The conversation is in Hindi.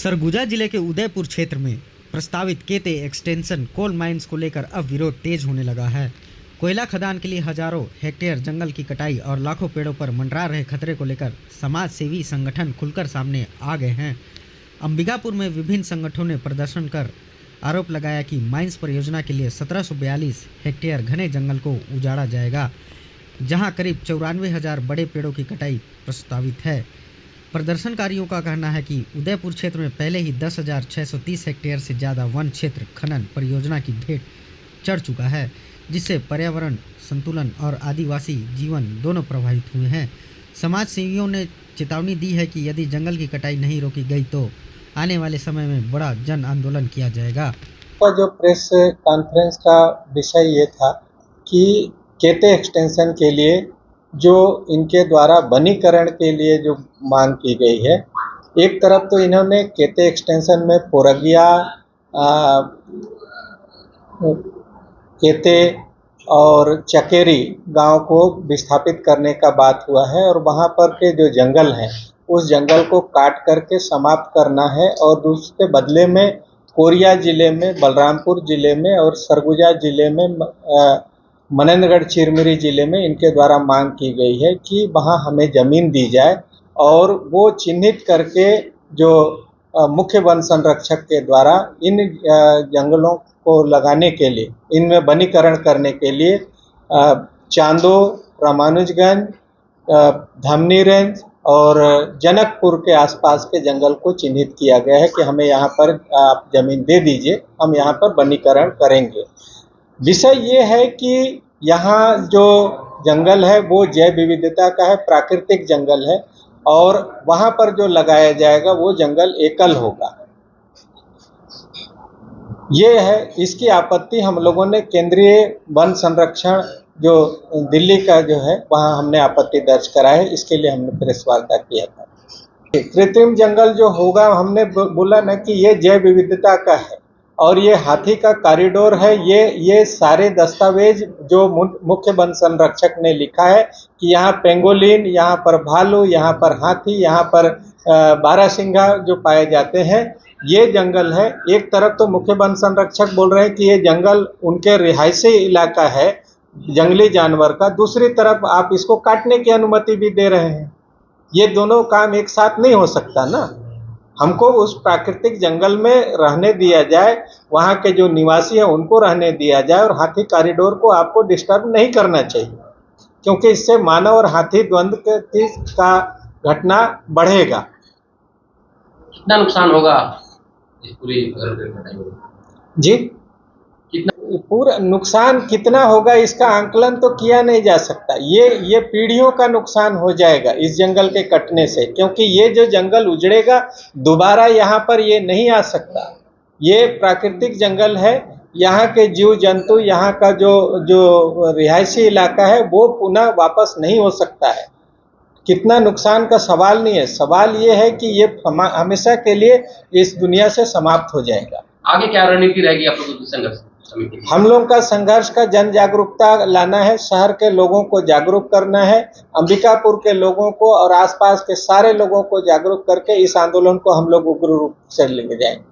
सरगुजा जिले के उदयपुर क्षेत्र में प्रस्तावित केते एक्सटेंशन कोल माइंस को लेकर अब विरोध तेज होने लगा है। कोयला खदान के लिए हजारों हेक्टेयर जंगल की कटाई और लाखों पेड़ों पर मंडरा रहे खतरे को लेकर समाज सेवी संगठन खुलकर सामने आ गए हैं। अंबिकापुर में विभिन्न संगठनों ने प्रदर्शन कर आरोप लगाया कि माइंस परियोजना के लिए 1742 हेक्टेयर घने जंगल को उजाड़ा जाएगा, जहां करीब 94,000 बड़े पेड़ों की कटाई प्रस्तावित है। प्रदर्शनकारियों का कहना है कि उदयपुर क्षेत्र में पहले ही 10,630 हेक्टेयर से ज़्यादा वन क्षेत्र खनन परियोजना की भेंट चढ़ चुका है, जिससे पर्यावरण संतुलन और आदिवासी जीवन दोनों प्रभावित हुए हैं। समाज सेवियों ने चेतावनी दी है कि यदि जंगल की कटाई नहीं रोकी गई तो आने वाले समय में बड़ा जन आंदोलन किया जाएगा। जो प्रेस कॉन्फ्रेंस का विषय ये था कि केते एक्सटेंशन के लिए जो इनके द्वारा वनीकरण के लिए जो मांग की गई है, एक तरफ तो इन्होंने केते एक्सटेंशन में पोरगिया, केते और चकेरी गांव को विस्थापित करने का बात हुआ है और वहां पर के जो जंगल हैं उस जंगल को काट करके समाप्त करना है और दूसरे बदले में कोरिया जिले में, बलरामपुर जिले में और सरगुजा जिले में, मनेन्द्रगढ़ चिरमिरी जिले में इनके द्वारा मांग की गई है कि वहाँ हमें ज़मीन दी जाए और वो चिन्हित करके जो मुख्य वन संरक्षक के द्वारा इन जंगलों को लगाने के लिए, इनमें वनीकरण करने के लिए चांदो, रामानुजगंज, धामनी रेंज और जनकपुर के आसपास के जंगल को चिन्हित किया गया है कि हमें यहाँ पर आप ज़मीन दे दीजिए, हम यहाँ पर वनीकरण करेंगे। विषय ये है कि यहाँ जो जंगल है वो जैव विविधता का है, प्राकृतिक जंगल है और वहाँ पर जो लगाया जाएगा वो जंगल एकल होगा। ये है इसकी आपत्ति हम लोगों ने केंद्रीय वन संरक्षण जो दिल्ली का जो है वहाँ हमने आपत्ति दर्ज करा है, इसके लिए हमने प्रेस वार्ता किया था। कृत्रिम जंगल जो होगा, हमने बोला ना कि ये जैव विविधता का है और ये हाथी का कॉरिडोर है। ये सारे दस्तावेज जो मुख्य वन संरक्षक ने लिखा है कि यहाँ पेंगोलिन, यहाँ पर भालू, यहाँ पर हाथी, यहाँ पर बारहसिंगा जो पाए जाते हैं, ये जंगल है। एक तरफ तो मुख्य वन संरक्षक बोल रहे हैं कि ये जंगल उनके रिहायशी इलाका है जंगली जानवर का, दूसरी तरफ आप इसको काटने की अनुमति भी दे रहे हैं। ये दोनों काम एक साथ नहीं हो सकता ना। हमको उस प्राकृतिक जंगल में रहने दिया जाए, वहाँ के जो निवासी हैं उनको रहने दिया जाए और हाथी कॉरिडोर को आपको डिस्टर्ब नहीं करना चाहिए, क्योंकि इससे मानव और हाथी द्वंद का घटना बढ़ेगा। कितना नुकसान होगा इस पूरी जी? पूरा नुकसान कितना होगा इसका आंकलन तो किया नहीं जा सकता। ये पीढ़ियों का नुकसान हो जाएगा इस जंगल के कटने से, क्योंकि ये जो जंगल उजड़ेगा दोबारा यहाँ पर ये नहीं आ सकता। ये प्राकृतिक जंगल है, यहाँ के जीव जंतु, यहाँ का जो रिहायशी इलाका है वो पुनः वापस नहीं हो सकता है। कितना नुकसान का सवाल नहीं है, सवाल ये है कि ये हमेशा के लिए इस दुनिया से समाप्त हो जाएगा। आगे क्या रणनीति रहेगी आप लोगों की संघर्ष? हम लोग का संघर्ष का जन जागरूकता लाना है, शहर के लोगों को जागरूक करना है, अंबिकापुर के लोगों को और आसपास के सारे लोगों को जागरूक करके इस आंदोलन को हम लोग उग्र रूप से लेके जाएंगे।